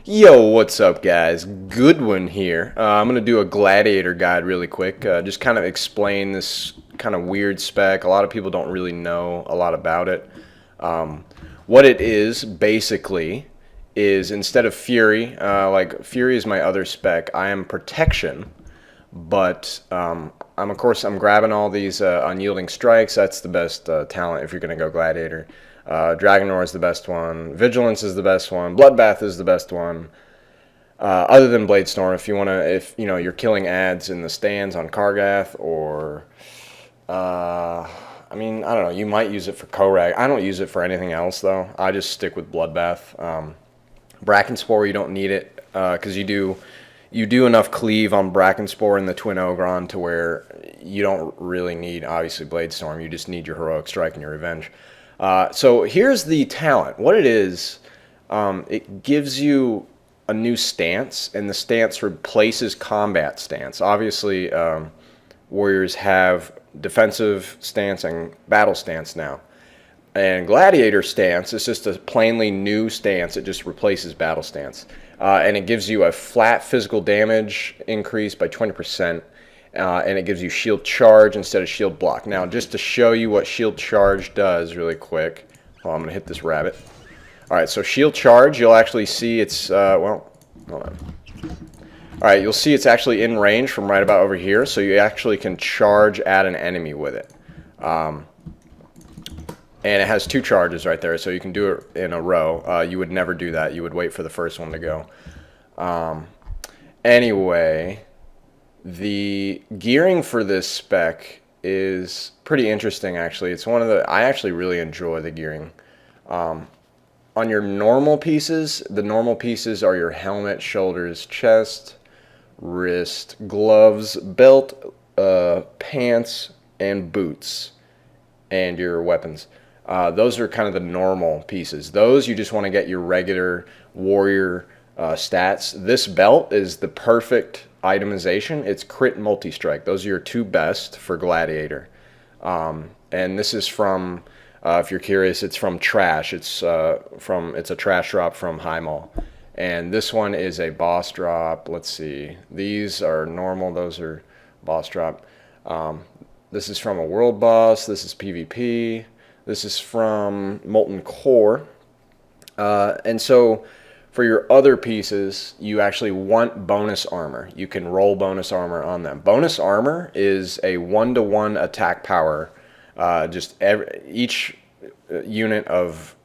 Yo, what's up, guys? Goodwin here. I'm going to do a Gladiator guide really quick. Just kind of explain this kind of weird spec. A lot of people don't really know a lot about it. Um, what it is, basically, is instead of Fury, like Fury is my other spec, I am Protection, but I'm grabbing all these unyielding strikes. That's the best talent if you're going to go Gladiator. Dragonor is the best one. Vigilance is the best one. Bloodbath is the best one. Other than Bladestorm, if you want to, if you know you're killing ads in the stands on Kargath, or I don't know, you might use it for Korag. I don't use it for anything else though. I just stick with Bloodbath. Brackenspore, you don't need it because you do enough cleave on Brackenspore and the Twin Ogron to where you don't really need, obviously, Bladestorm. You just need your Heroic Strike and your Revenge. So here's the talent. What it is, it gives you a new stance, and the stance replaces combat stance. Obviously, warriors have defensive stance and battle stance now. And Gladiator stance is just a plainly new stance. It just replaces battle stance. And it gives you a flat physical damage increase by 20%. And it gives you shield charge instead of shield block. Now, just to show you what shield charge does really quick. Oh, I'm going to hit this rabbit. Alright, so shield charge, you'll actually see it's, well, hold on. Alright, you'll see it's actually in range from right about over here. So you actually can charge at an enemy with it. And it has two charges right there, so you can do it in a row. You would never do that. You would wait for the first one to go. Anyway, the gearing for this spec is pretty interesting, actually. It's one of the... I actually really enjoy the gearing. On your normal pieces, the normal pieces are your helmet, shoulders, chest, wrist, gloves, belt, pants, and boots, and your weapons. Those are kind of the normal pieces. Those you just want to get your regular warrior stats. This belt is the perfect itemization. It's crit multi-strike. Those are your two best for Gladiator. And this is from, if you're curious, it's from Trash. It's a trash drop from High Mall. And this one is a boss drop. Let's see. These are normal. Those are boss drop. This is from a world boss. This is PvP. This is from Molten Core. And so for your other pieces, you actually want bonus armor. You can roll bonus armor on them. Bonus armor is a 1-to-1 attack power. Each unit of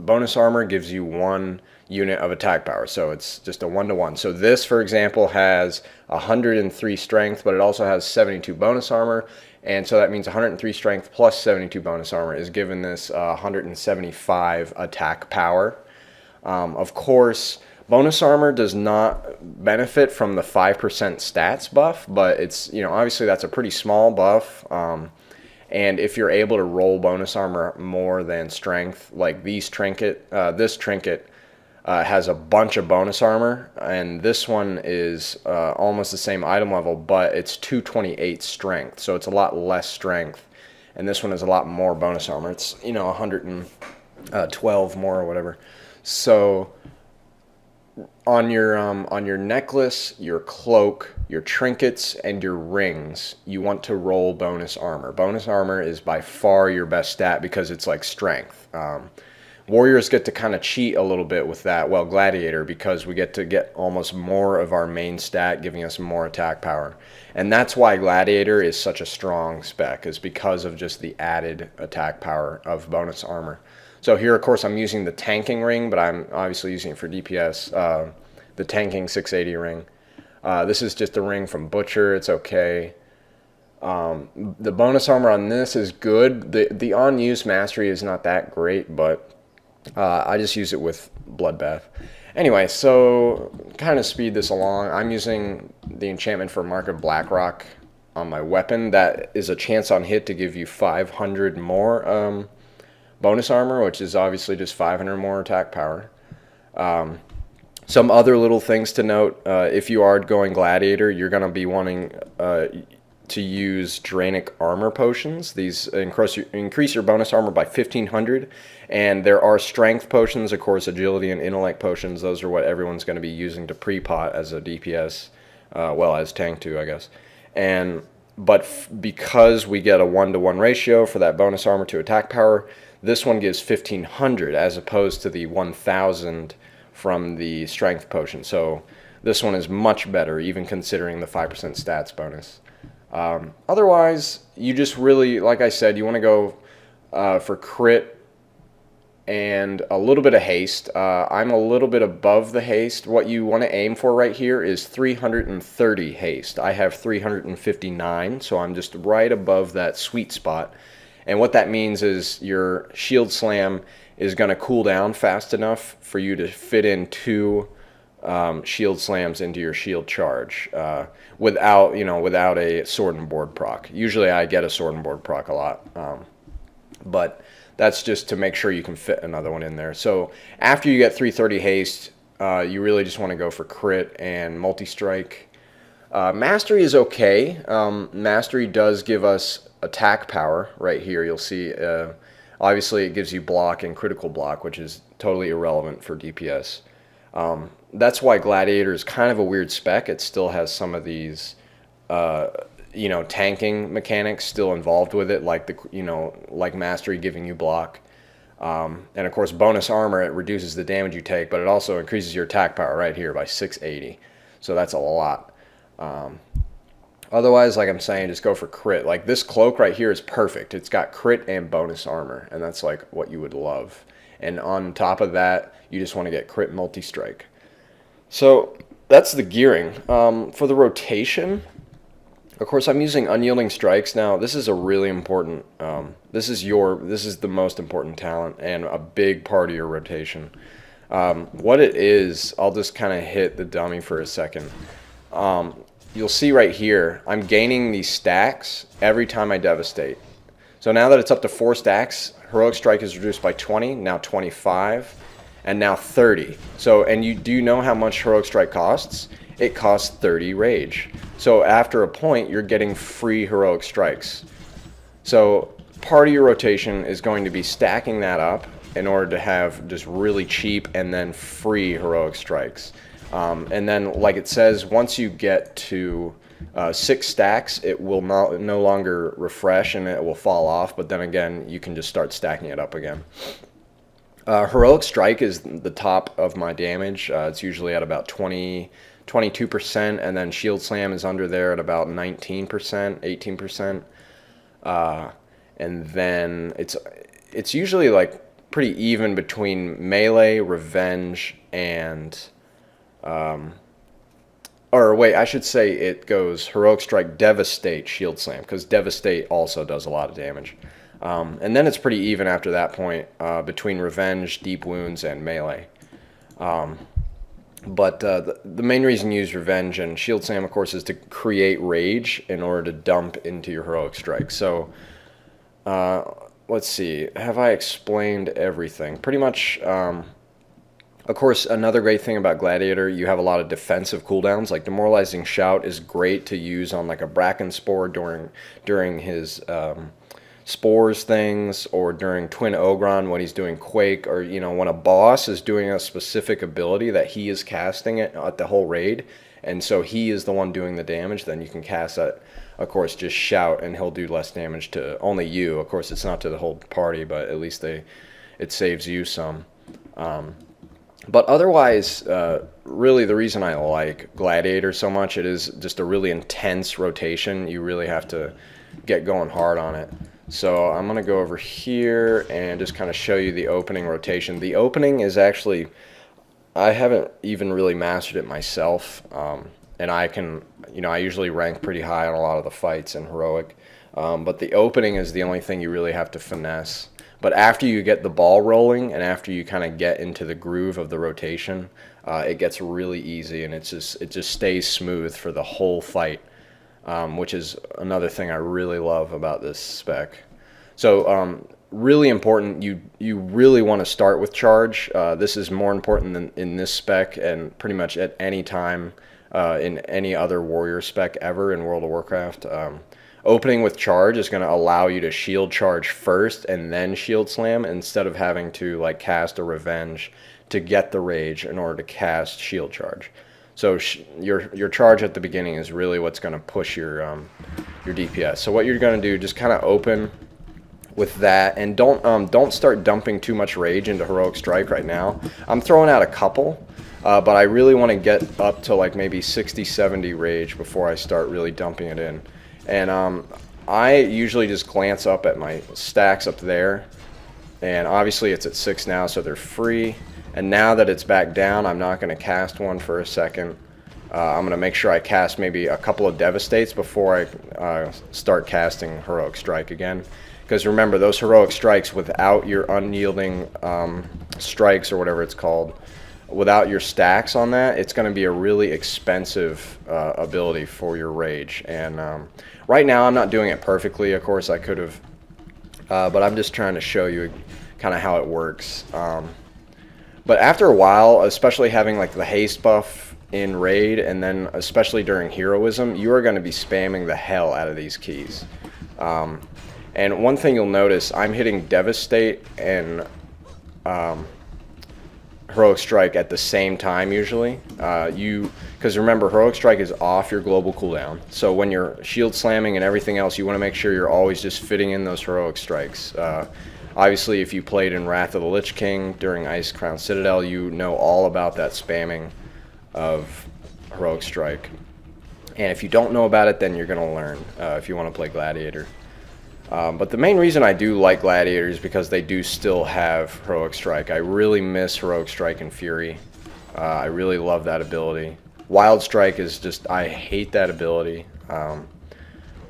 bonus armor gives you 1 unit of attack power. So it's just a 1-to-1. So this, for example, has 103 strength, but it also has 72 bonus armor. And so that means 103 strength plus 72 bonus armor is given this 175 attack power. Of course, bonus armor does not benefit from the 5% stats buff, but it's, obviously that's a pretty small buff. And if you're able to roll bonus armor more than strength, like this trinket has a bunch of bonus armor, and this one is almost the same item level, but it's 228 strength, so it's a lot less strength. And this one is a lot more bonus armor. It's 112 more or whatever. So on your necklace, your cloak, your trinkets, and your rings, you want to roll bonus armor. Bonus armor is by far your best stat because it's like strength. Warriors get to kind of cheat a little bit with that. Well, Gladiator, because we get to get almost more of our main stat, giving us more attack power. And that's why Gladiator is such a strong spec, is because of just the added attack power of bonus armor. So here, of course, I'm using the tanking ring, but I'm obviously using it for DPS, the tanking 680 ring. This is just a ring from Butcher. It's okay. The bonus armor on this is good. The on-use mastery is not that great, but I just use it with Bloodbath. Anyway, so kind of speed this along. I'm using the enchantment for Mark of Blackrock on my weapon. That is a chance on hit to give you 500 more bonus armor, which is obviously just 500 more attack power. Some other little things to note. If you are going Gladiator, you're going to be wanting to use Dranic armor potions. These increase your bonus armor by 1,500, and there are strength potions, of course, agility and intellect potions. Those are what everyone's going to be using to pre-pot as a DPS, well, as tank too, I guess. But because we get a 1-to-1 ratio for that bonus armor to attack power, this one gives 1,500 as opposed to the 1,000 from the strength potion. So this one is much better, even considering the 5% stats bonus. Otherwise, you just really, like I said, you want to go for crit and a little bit of haste. I'm a little bit above the haste. What you want to aim for right here is 330 haste. I have 359, so I'm just right above that sweet spot. And what that means is your shield slam is going to cool down fast enough for you to fit in 2 shield slams into your shield charge without a sword and board proc. Usually I get a sword and board proc a lot, but that's just to make sure you can fit another one in there. So after you get 330 haste, you really just want to go for crit and multi-strike. Mastery is okay. Mastery does give us attack power right here. You'll see, obviously it gives you block and critical block, which is totally irrelevant for DPS. That's why Gladiator is kind of a weird spec. It still has some of these, tanking mechanics still involved with it, like like Mastery giving you block. And of course, bonus armor, it reduces the damage you take, but it also increases your attack power right here by 680. So that's a lot. Otherwise, like I'm saying, just go for crit. Like this cloak right here is perfect. It's got crit and bonus armor, and that's like what you would love. And on top of that, you just want to get crit multi-strike. So that's the gearing. For the rotation, of course, I'm using unyielding strikes. Now, this is a really important, this is the most important talent and a big part of your rotation. What it is, I'll just kind of hit the dummy for a second. You'll see right here, I'm gaining these stacks every time I devastate. So now that it's up to 4 stacks, Heroic Strike is reduced by 20, now 25, and now 30. So, and you do know how much Heroic Strike costs? It costs 30 rage. So after a point, you're getting free Heroic Strikes. So part of your rotation is going to be stacking that up in order to have just really cheap and then free Heroic Strikes. And then, like it says, once you get to 6 stacks, it will no longer refresh and it will fall off, but then again, you can just start stacking it up again. Heroic Strike is the top of my damage. It's usually at about 22%, and then Shield Slam is under there at about 19%, 18%. And then it's usually like pretty even between melee, revenge, and or wait, I should say it goes Heroic Strike, Devastate, Shield Slam, because Devastate also does a lot of damage. And then it's pretty even after that point between Revenge, Deep Wounds, and Melee. But the main reason you use Revenge and Shield Slam, of course, is to create rage in order to dump into your Heroic Strike. So, let's see. Have I explained everything? Pretty much. Of course, another great thing about Gladiator, you have a lot of defensive cooldowns. Like Demoralizing Shout is great to use on like a Bracken Spore during his Spores things, or during Twin Ogron when he's doing Quake, or when a boss is doing a specific ability that he is casting it at the whole raid, and so he is the one doing the damage, then you can cast that, of course, just Shout, and he'll do less damage to only you. Of course, it's not to the whole party, but at least it saves you some. But otherwise, really the reason I like Gladiator so much, it is just a really intense rotation. You really have to get going hard on it. So I'm going to go over here and just kind of show you the opening rotation. The opening is actually, I haven't even really mastered it myself. And I can, I usually rank pretty high on a lot of the fights in Heroic. But the opening is the only thing you really have to finesse. But after you get the ball rolling and after you kind of get into the groove of the rotation, it gets really easy, and it just stays smooth for the whole fight, which is another thing I really love about this spec. So really important, you really want to start with charge. This is more important than in this spec and pretty much at any time in any other warrior spec ever in World of Warcraft. opening with charge is going to allow you to shield charge first and then shield slam instead of having to like cast a revenge to get the rage in order to cast shield charge. So your charge at the beginning is really what's going to push your DPS. So what you're going to do, just kind of open with that, and don't start dumping too much rage into heroic strike right now. I'm throwing out a couple, but I really want to get up to like maybe 60-70 rage before I start really dumping it in. And I usually just glance up at my stacks up there, and obviously it's at 6 now, so they're free. And now that it's back down, I'm not going to cast one for a second. I'm going to make sure I cast maybe a couple of Devastates before I start casting Heroic Strike again. Because remember, those Heroic Strikes without your unyielding strikes, or whatever it's called, without your stacks on that, it's going to be a really expensive ability for your rage. And right now I'm not doing it perfectly. Of course I could have, but I'm just trying to show you kind of how it works. But after a while, especially having like the haste buff in raid, and then especially during heroism, you are going to be spamming the hell out of these keys. And one thing you'll notice, I'm hitting Devastate and Heroic Strike at the same time usually. Because remember, Heroic Strike is off your global cooldown. So when you're shield slamming and everything else, you want to make sure you're always just fitting in those Heroic Strikes. Obviously, if you played in Wrath of the Lich King during Ice Crown Citadel, you know all about that spamming of Heroic Strike. And if you don't know about it, then you're going to learn if you want to play Gladiator. But the main reason I do like Gladiator is because they do still have Heroic Strike. I really miss Heroic Strike and Fury. I really love that ability. Wild Strike is just, I hate that ability.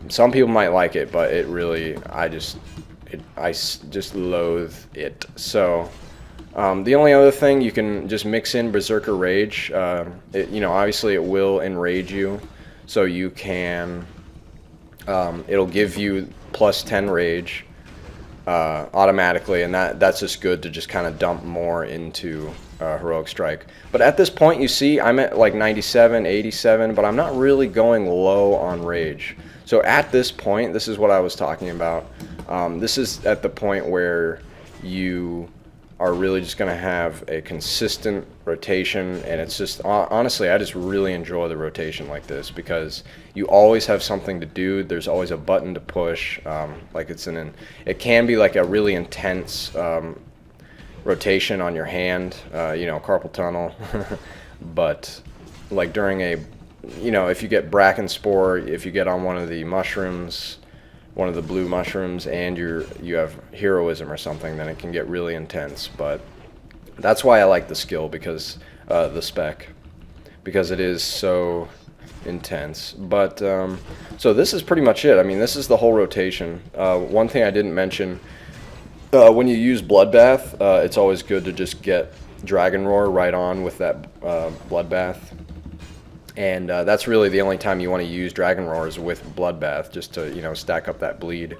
Some people might like it, but it really, I just loathe it. So the only other thing, you can just mix in Berserker Rage. Obviously it will enrage you, so you can, it'll give you plus 10 rage automatically, and that's just good to just kind of dump more into Heroic Strike. But at this point, you see I'm at like 97, 87, but I'm not really going low on rage. So at this point, this is what I was talking about. This is at the point where you are really just going to have a consistent rotation, and it's just, honestly, I just really enjoy the rotation like this, because you always have something to do. There's always a button to push. It can be like a really intense rotation on your hand, carpal tunnel. But like during if you get Bracken Spore, if you get on one of the mushrooms, one of the blue mushrooms, and you have heroism or something, then it can get really intense. But that's why I like the skill, because the spec, because it is so intense. But so this is pretty much it. I mean, this is the whole rotation. One thing I didn't mention, when you use Bloodbath, it's always good to just get Dragon Roar right on with that Bloodbath. And that's really the only time you want to use Dragon Roar is with Bloodbath, just to stack up that bleed.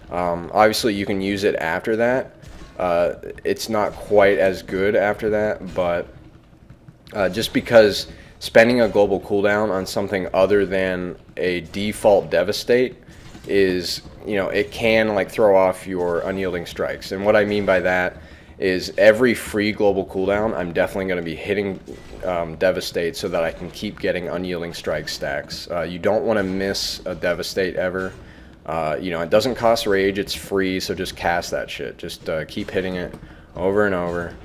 Obviously you can use it after that. It's not quite as good after that, but just because spending a global cooldown on something other than a default Devastate is, it can like throw off your unyielding strikes. And what I mean by that is every free global cooldown, I'm definitely going to be hitting Devastate so that I can keep getting unyielding strike stacks. You don't want to miss a Devastate ever. It doesn't cost rage, it's free, so just cast that shit. Just keep hitting it over and over.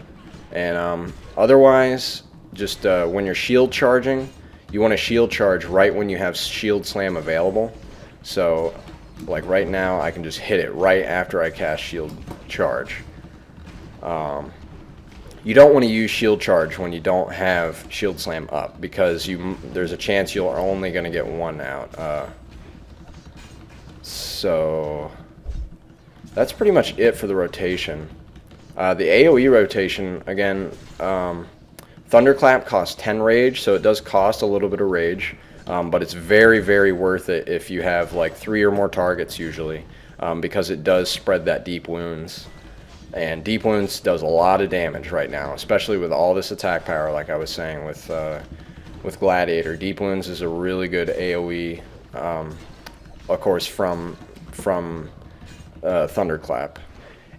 And otherwise, just when you're shield charging, you want to shield charge right when you have shield slam available. So like right now, I can just hit it right after I cast shield charge. You don't want to use shield charge when you don't have shield slam up, because there's a chance you're only going to get one out. So that's pretty much it for the rotation. The AoE rotation, again, Thunderclap costs 10 rage, so it does cost a little bit of rage, but it's very, very worth it if you have like 3 or more targets usually, because it does spread that deep wounds. And Deep Wounds does a lot of damage right now, especially with all this attack power, like I was saying with Gladiator. Deep Wounds is a really good AoE of course, from Thunderclap.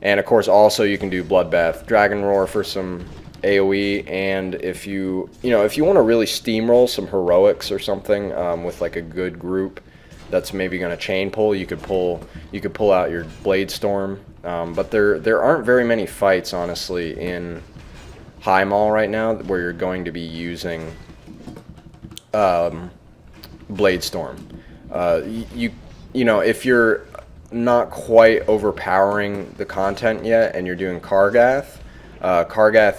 And of course, also you can do Bloodbath, Dragon Roar for some AoE, and if you want to really steamroll some heroics or something with like a good group that's maybe going to chain pull, you could pull out your Blade Storm. But there aren't very many fights, honestly, in High Mall right now where you're going to be using Blade Storm. If you're not quite overpowering the content yet and you're doing Kargath,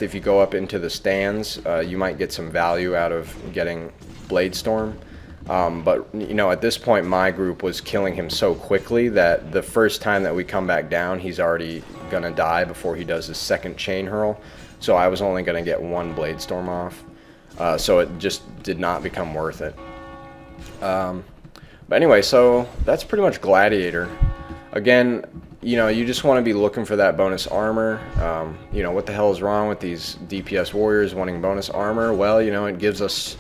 if you go up into the stands, you might get some value out of getting Blade Storm. But at this point, my group was killing him so quickly that the first time that we come back down, he's already gonna die before he does his second chain hurl. So I was only gonna get one Blade Storm off. So it just did not become worth it. But anyway, so that's pretty much Gladiator. Again, you just want to be looking for that bonus armor. What the hell is wrong with these DPS warriors wanting bonus armor? Well, it gives us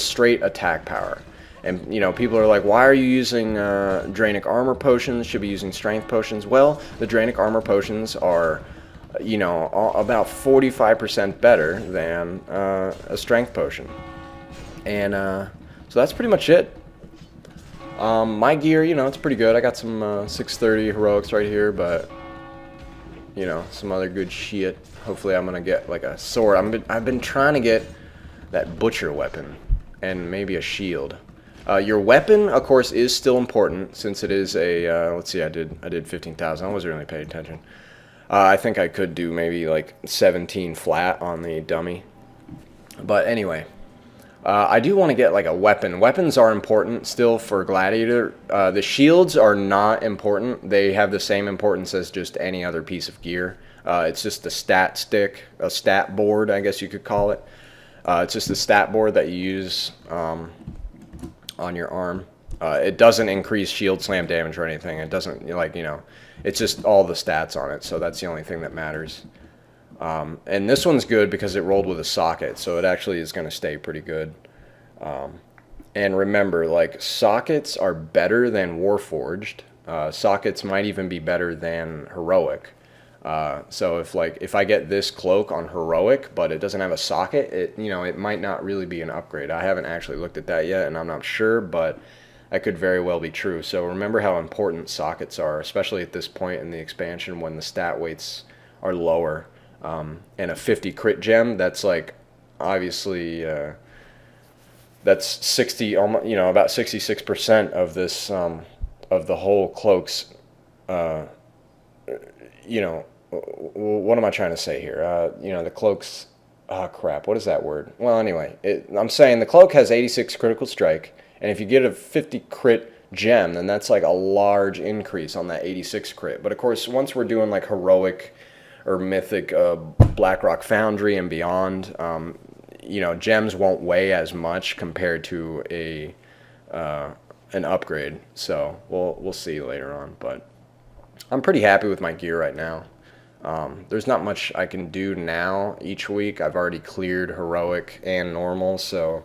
straight attack power. And people are like, why are you using Drainic armor potions? Should be using strength potions. Well, the Drainic armor potions are about 45% better than a strength potion. And so that's pretty much it. My gear, it's pretty good. I got some 630 heroics right here, but some other good shit. Hopefully I'm gonna get like a sword. I've been trying to get that butcher weapon and maybe a shield. Your weapon, of course, is still important since it is a. Let's see, I did 15,000. I wasn't really paying attention. I think I could do maybe like 17 flat on the dummy. But anyway. I do want to get like a weapon. Weapons are important still for Gladiator. The shields are not important. They have the same importance as just any other piece of gear. It's just a stat stick, a stat board, I guess you could call it. It's just a stat board that you use on your arm. It doesn't increase shield slam damage or anything. It doesn't, it's just all the stats on it. So that's the only thing that matters. And this one's good because it rolled with a socket, so it actually is going to stay pretty good. And remember, like, sockets are better than Warforged. Sockets might even be better than Heroic. So if I get this cloak on Heroic, but it doesn't have a socket, it might not really be an upgrade. I haven't actually looked at that yet, and I'm not sure, but that could very well be true. So remember how important sockets are, especially at this point in the expansion when the stat weights are lower. And a 50 crit gem, that's like obviously that's 60, almost, about 66% of this of the whole cloak's what am I trying to say here? The cloak's crap, what is that word? Well, anyway, I'm saying the cloak has 86 critical strike, and if you get a 50 crit gem, then that's like a large increase on that 86 crit. But of course, once we're doing like heroic or mythic Blackrock Foundry and beyond, gems won't weigh as much compared to an upgrade. So we'll see later on, but I'm pretty happy with my gear right now. There's not much I can do now each week. I've already cleared heroic and normal, so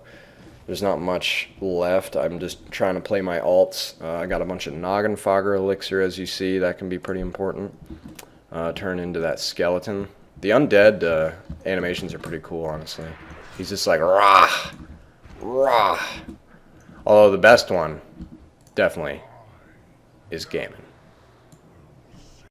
there's not much left. I'm just trying to play my alts. I got a bunch of Noggenfogger elixir, as you see. That can be pretty important. Turn into that skeleton. The undead animations are pretty cool, honestly. He's just like, rah, rah. Although the best one, definitely, is Gammon.